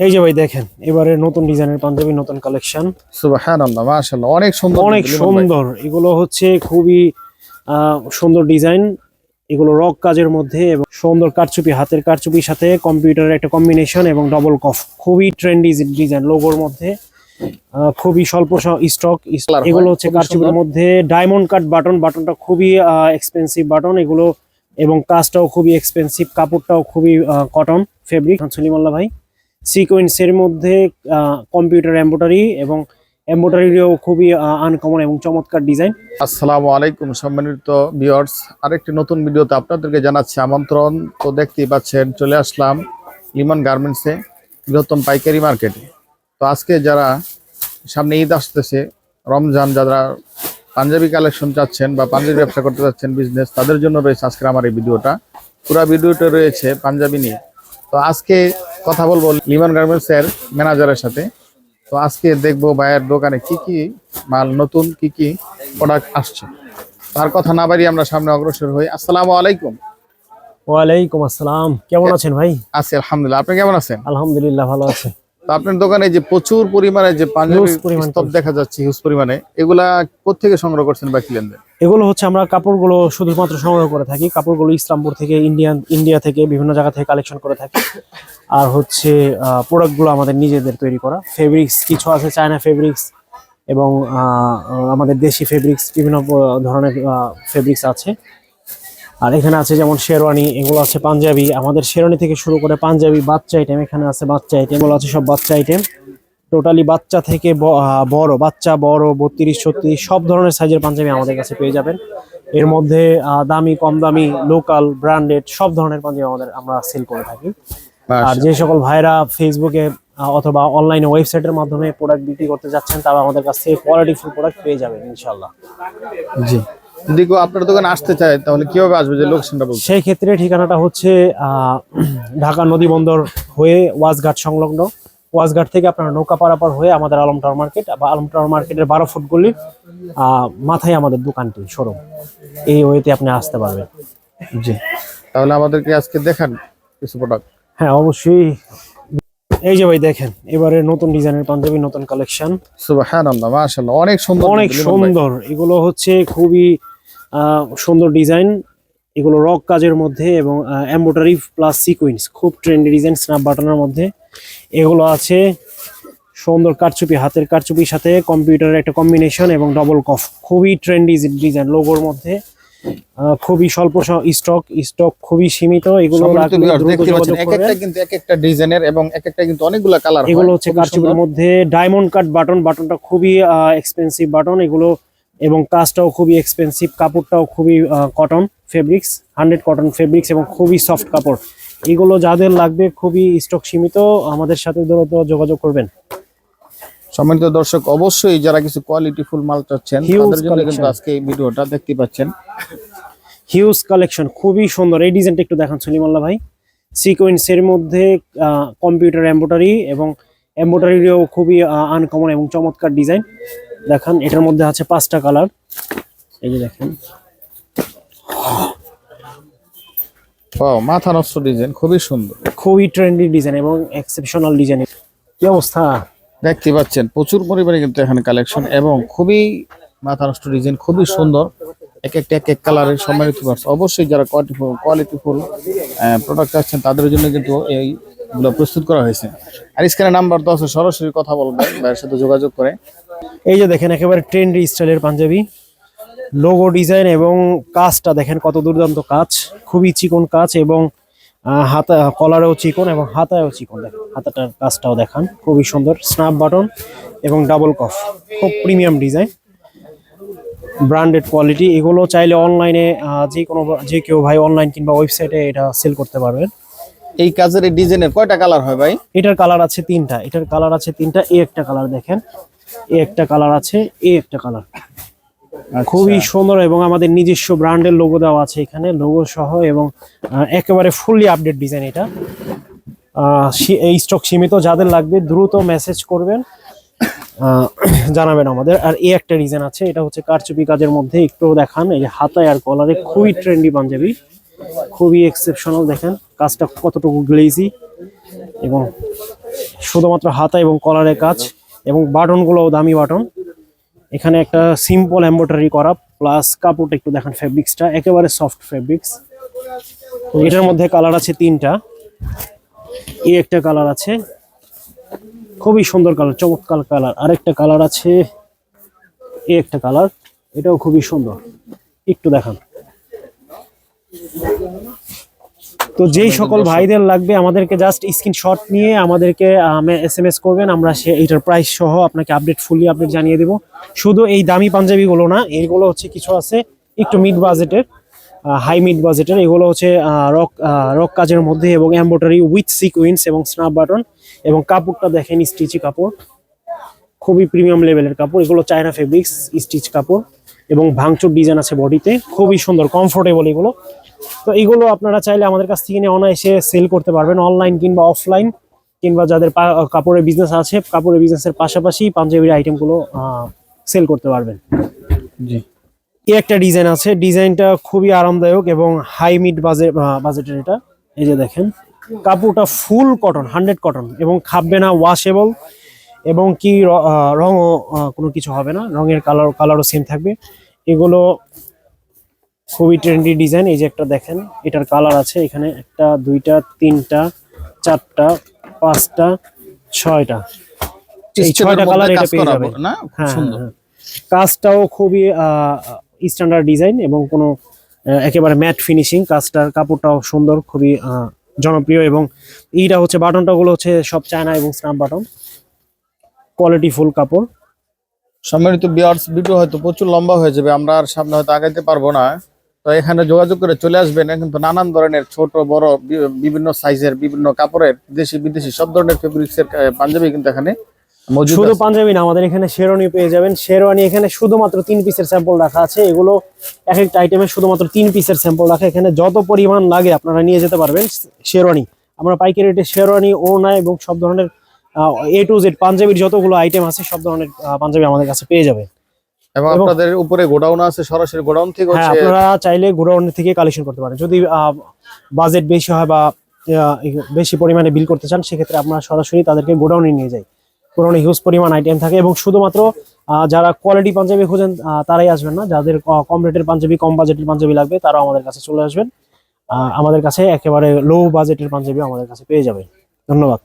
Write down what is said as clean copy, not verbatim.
এই যে ভাই দেখেন এবারে নতুন ডিজাইনের পাঞ্জাবি, নতুন কালেকশন। সুবহানাল্লাহ, মাশাআল্লাহ, অনেক সুন্দর, অনেক সুন্দর। এগুলো হচ্ছে খুবই সুন্দর ডিজাইন। এগুলো রক কাজের মধ্যে এবং সুন্দর কারচুপি, হাতের কারচুপির সাথে কম্পিউটারের একটা কম্বিনেশন এবং ডবল কফ। খুবই ট্রেন্ডি ডিজাইন লোগোর মধ্যে। খুবই স্বল্প স্টক। এগুলো হচ্ছে কারচুপির মধ্যে ডায়মন্ড কাট বাটন। বাটনটা খুবই এক্সপেন্সিভ বাটন এগুলো, এবং কাজটাও খুবই এক্সপেন্সিভ, কাপড়টাও খুবই কটন ফেব্রিক। সলিমাল্লাহ ভাই সিকোয়েন্সের মধ্যে কম্পিউটার এমব্রয়ডারি, এবং এমব্রয়ডারিও খুবই আনকমন এবং চমৎকার ডিজাইন। আসসালামু আলাইকুম সম্মানিত ভিউয়ার্স, আরেকটি নতুন ভিডিওতে আপনাদেরকে জানাচ্ছি আমন্ত্রণ। তো দেখতেই পাচ্ছেন চলে আসলাম লিমন গার্মেন্টসে, বৃহত্তম পাইকারি মার্কেটে। তো আজকে যারা সামনে ঈদ আসতেছে, রমজান, যারা পাঞ্জাবি কালেকশন চাচ্ছেন বা পাঞ্জাবি ব্যবসা করতে চাচ্ছেন বিজনেস, তাদের জন্য রয়েছে আজকের আমার এই ভিডিওটা। পুরো ভিডিওটা রয়েছে পাঞ্জাবি নিয়ে। তো আজকে কথা বলবো লিমন গার্মেন্টসের ম্যানেজারের সাথে। তো আজকে দেখবো ভাইয়ের দোকানে কি কি মাল, নতুন কি কি প্রোডাক্ট আসছে। তার কথা না বাড়িয়ে আমরা সামনে অগ্রসর হই। আসসালামু আলাইকুম। ওয়ালাইকুম আসসালাম। কেমন আছেন ভাই? আছি আলহামদুলিল্লাহ, আপনি কেমন আছেন? আলহামদুলিল্লাহ ভালো আছে। তো আপনার দোকানে যে প্রচুর পরিমাণে যে পাঞ্জাবি স্টক দেখা যাচ্ছে, হিউজ পরিমাণে, এগুলা কোত্থেকে সংগ্রহ করছেন বা কিনেন? এগুলো হচ্ছে আমরা কাপড়গুলো শুধুমাত্র সংগ্রহ করে থাকি। কাপড়গুলো ইসলামপুর থেকে, ইন্ডিয়া থেকে, বিভিন্ন জায়গা থেকে কালেকশন করে থাকি। আর হচ্ছে প্রোডাক্টগুলো আমাদের নিজেদের তৈরি করা। ফেব্রিক্স কিছু আছে, চায়না ফেব্রিক্স এবং আমাদের দেশি ফেব্রিক্স, বিভিন্ন ধরনের ফেব্রিক্স আছে। আর এখানে আছে যেমন শেরওয়ানি, এগুলো আছে পাঞ্জাবি। আমাদের শেরওয়ানি থেকে শুরু করে পাঞ্জাবি, বাচ্চা আইটেম, এখানে আছে বাচ্চা আইটেম, এগুলো আছে সব বাচ্চা আইটেম। টোটালি বাচ্চা থেকে বড়, বাচ্চা বড় 32-36 সব ধরনের সাইজের পাঞ্জাবি আমাদের কাছে পেয়ে যাবেন। এর মধ্যে দামি, কম দামি, লোকাল, ব্র্যান্ডেড সব ধরনের পাঞ্জাবি আমরা সেল করে থাকি। আর যে সকল ভাইরা ফেসবুকে অথবা অনলাইনে ওয়েবসাইটের মাধ্যমে প্রোডাক্ট বিক্রি করতে যাচ্ছেন, তারা আমাদের কাছ থেকে কোয়ালিটিফুল প্রোডাক্ট পেয়ে যাবেন ইনশাআল্লাহ। জি, যদি কেউ আপনার দোকানে আসতে চায় তাহলে কিভাবে আসবে, যে লোকেশনটা বলুন? সেই ক্ষেত্রে ঠিকানাটা হচ্ছে ঢাকা নদী বন্দর হয়ে ওয়াজঘাট সংলগ্ন। ওয়াজঘাট থেকে আপনারা নৌকা পারাপার হয়ে আমাদের আলম টাওয়ার মার্কেট, বা আলম টাওয়ার মার্কেটের 12 ফুট গলির মাথায় আমাদের দোকানটি, শোরুম। এই ওয়েতে আপনি আসতে পারবেন। জি, তাহলে আমাদেরকে আজকে দেখান কিছু প্রোডাক্ট। হ্যাঁ অবশ্যই। এই যে ভাই দেখেন এবারে নতুন ডিজাইনের পাঞ্জাবি, নতুন কালেকশন। সুবহানাল্লাহ, মাশাআল্লাহ, অনেক সুন্দর, অনেক সুন্দর। এগুলো হচ্ছে খুবই সুন্দর ডিজাইন। এগুলো রক কাজের মধ্যে এবং এমব্রয়ডারি প্লাস সিকোয়েন্স, খুব ট্রেন্ডি ডিজাইন, স্ন্যাপ বাটনের মধ্যে। এগুলো আছে সুন্দর কারচুপি, হাতের কারচুপির সাথে কম্পিউটারের একটা কম্বিনেশন এবং ডবল কফ। খুবই ট্রেন্ডি ডিজাইন লোগোর মধ্যে। খুবই স্বল্প স্টক খুবই সীমিত। এগুলো কিন্তু এক একটা ডিজাইনের এবং এক একটা কিন্তু অনেকগুলো কালার। এগুলো হচ্ছে কারচুপির মধ্যে ডায়মন্ড কাট বাটন। বাটনটা খুবই এক্সপেন্সিভ বাটন এগুলো, এবং কাজটাও খুবই এক্সপেন্সিভ, কাপড়টাও খুবই কটন ফেব্রিক্স, 100 কটন ফেব্রিক্স এবং খুবই সফট কাপড়। এগুলো যাদের লাগবে, খুবই স্টক সীমিত, আমাদের সাথে যোগাযোগ করবেন। সম্মানিত দর্শক, অবশ্যই যারা কিছু কোয়ালিটিফুল মাল চাচ্ছেন তাদের জন্য কিন্তু আজকে এই ভিডিওটা দেখতে পাচ্ছেন। হিউজ কালেকশন, খুবই সুন্দর। এই ডিজাইনটা একটু দেখান সলিমাল্লাহ ভাই। সিকোয়েন্সের মধ্যে কম্পিউটার এমব্রয়ডারি, এবং এমব্রয়ডারিও খুবই আনকমন এবং চমৎকার ডিজাইন। দেখান, এটার মধ্যে আছে 5টা কালার। এই যে দেখেন, ওয়াও, মাথা নষ্ট ডিজাইন, খুবই সুন্দর, খুবই ট্রেন্ডি ডিজাইন এবং এক্সেপশনাল ডিজাইন। কি অবস্থা দেখতে পাচ্ছেন, প্রচুর পরিমাণে কিন্তু এখানে কালেকশন এবং খুবই মাথা নষ্ট ডিজাইন, খুবই সুন্দর। এক এক কালারের। সম্মানিত অবশ্যই যারা কোয়ালিটিফুল প্রোডাক্ট চাচ্ছেন তাদের জন্য কিন্তু এইগুলো প্রস্তুত করা হয়েছে। আর স্ক্রিনে নাম্বার তো আছে, সরাসরি কথা বলবেন ভাইয়ের সাথে যোগাযোগ করে। এই যে দেখেন একেবারে ট্রেন্ডি স্টাইলের পাঞ্জাবি, লোগো ডিজাইন এবং কাজটা দেখেন কত দুর্দান্ত কাজ, খুবই চিকন কাজ, এবং হাতা কলারেও চিকন এবং হাতায়ও চিকন। দেখেন হাতাটার কাজটাও দেখান, খুবই সুন্দর। স্ন্যাপ বাটন এবং ডাবল কফ, খুব প্রিমিয়াম ডিজাইন, ব্র্যান্ডেড কোয়ালিটি। এগুলো চাইলে অনলাইনে যে কেউ ভাই অনলাইন কিংবা ওয়েবসাইটে এটা সেল করতে পারবেন। এই কাজের এই ডিজাইনের কয়টা কালার হয় ভাই? এটার কালার আছে 3টা। এটার কালার আছে 3টা। এই একটা কালার দেখেন, এই একটা কালার আছে, এই একটা কালার। খুবই সুন্দর, এবং আমাদের নিজস্ব ব্র্যান্ডের লোগো দেওয়া আছে এখানে, লোগো সহ, এবং একেবারে ফুললি আপডেট ডিজাইন এটা। এই স্টক সীমিত, যাদের লাগবে দ্রুত মেসেজ করবেন, জানাবেন আমাদের। আর এই একটা ডিজাইন আছে, এটা হচ্ছে কারচুপি কাজের মধ্যে। একটু দেখান, এই যে হাতায় আর কলারে খুবই ট্রেন্ডি পাঞ্জাবি, খুবই এক্সেপশনাল। দেখেন কাজটা কতটুকু গ্লেজি এবং শুধুমাত্র হাতা এবং কলারের কাজ, এবং বাটনগুলো দামি বাটন। এখানে একটা সিম্পল এমব্রয়ডারি করা, প্লাস কাপড়টা একটু দেখেন, ফেব্রিক্সটা একেবারে সফট ফেব্রিক্স। এটার মধ্যে কালার আছে 3টা। এই একটা কালার আছে, খুবই সুন্দর কালার, চমৎকার কালার। আরেকটা কালার আছে, এই একটা কালার, এটাও খুবই সুন্দর, একটু দেখান। তো যেই সকল ভাইদের লাগবে আমাদেরকে জাস্ট স্ক্রিনশট নিয়ে আমাদেরকে SMS করবেন, আমরা এইটার প্রাইস সহ আপনাকে ফুলি আপডেট জানিয়ে দেব। শুধু এই দামি পাঞ্জাবিগুলো না, এইগুলো হচ্ছে কিছু আছে একটু মিড বাজেটের, হাই মিড বাজেটের। এগুলো হচ্ছে রক কাজের মধ্যে এবং এমব্রয়ডারি উইথ সিকোয়েন্স এবং স্ন্যাপ বাটন, এবং কাপড়টা দেখেন স্টিচি কাপড়, খুবই প্রিমিয়াম লেভেলের কাপড়। এগুলো চায়না ফেব্রিক্স স্টিচ কাপড়, এবং ভাঙচুর ডিজাইন আছে বডিতে, খুবই সুন্দর কমফোর্টেবল এগুলো। তো এগুলো আপনারা চাইলে আমাদের কাছ থেকে নিয়ে অনায়াসে সেল করতে পারবেন, অনলাইন কিংবা অফলাইন, কিংবা যাদের কাপড়ের বিজনেস আছে কাপড়ের বিজনেসের পাশাপাশি পাঞ্জাবির আইটেমগুলো সেল করতে পারবেন। জি, এই একটা ডিজাইন আছে, ডিজাইনটা খুবই আরামদায়ক এবং হাই মিড বাজেটের এটা। এই যে দেখেন, কাপড়টা ফুল কটন, 100 কটন, এবং খাববে না, ওয়াশেবল, এবং কি রঙও কোনো কিছু হবে না, রঙের কালারও সেম থাকবে। এগুলো খুবই ট্রেন্ডি ডিজাইন। এই যে একটা দেখেন, এটার কালার আছে এখানে 1 2 3 4 5 6টা, এই 6টা কালার এটা পেয়ে যাবে না? হ্যাঁ, সুন্দর। হ্যাঁ। কাজটাও খুবই স্ট্যান্ডার্ড ডিজাইন, এবং কোনো একেবারে ম্যাট ফিনিশিং। কাপড়টাও সুন্দর, খুবই জনপ্রিয়। এবং এইটা হচ্ছে বাটনটাগুলো হচ্ছে সব চায়না এবং স্ন্যাপ বাটন, কোয়ালিটি ফুল কাপড়। সম্মানিত ভিউয়ার্স, ভিডিও হয়তো প্রচুর লম্বা হয়ে যাবে, আমরা আর সামনে হয়তো আগাইতে পারবো না। তো এখানে যোগাযোগ করে চলে আসবেন। কিন্তু নানান ধরনের ছোট বড় বিভিন্ন সাইজের বিভিন্ন কাপড়ের দেশি বিদেশি সব ধরনের ফেব্রিক্সের পাঞ্জাবি কিন্তু এখানে মজুদ শুধু আছে। পাঞ্জাবি না, আমাদের এখানে শেরওয়ানি পেয়ে যাবেন। শেরওয়ানি এখানে শুধুমাত্র 3 পিসের স্যাম্পল রাখা আছে। এগুলো এক একটা আইটেমে শুধুমাত্র 3 পিসের স্যাম্পল রাখা। এখানে যত পরিমাণ লাগে আপনারা নিয়ে যেতে পারবেন। শেরওয়ানি আমরা পাইকারি রেটে শেরওয়ানি, ওড়না এবং সব ধরনের A to Z পাঞ্জাবির যতগুলো আইটেম আছে সব ধরনের পাঞ্জাবি আমাদের কাছে পেয়ে যাবেন। এবং আপনাদের উপরে গোডাউন আছে, সরাসরি গোডাউন থেকে হ্যাঁ, হচ্ছে আপনারা চাইলে গোডাউন থেকে কালেকশন করতে পারেন। যদি বাজেট বেশি হয় বা বেশি পরিমাণে বিল করতে চান, সেক্ষেত্রে আপনারা সরাসরি তাদেরকে গোডাউনে নিয়ে যাই। গোডাউনে হিউজ পরিমাণ আইটেম থাকে, এবং শুধুমাত্র যারা কোয়ালিটি পাঞ্জাবি খোঁজেন তারাই আসবেন না। যাদের কম রেটের পাঞ্জাবি, কম বাজেটের পাঞ্জাবি লাগবে, তারাও আমাদের কাছে চলে আসবেন। আমাদের কাছে একেবারে লো বাজেটের পাঞ্জাবি আমাদের কাছে পেয়ে যাবেন। ধন্যবাদ।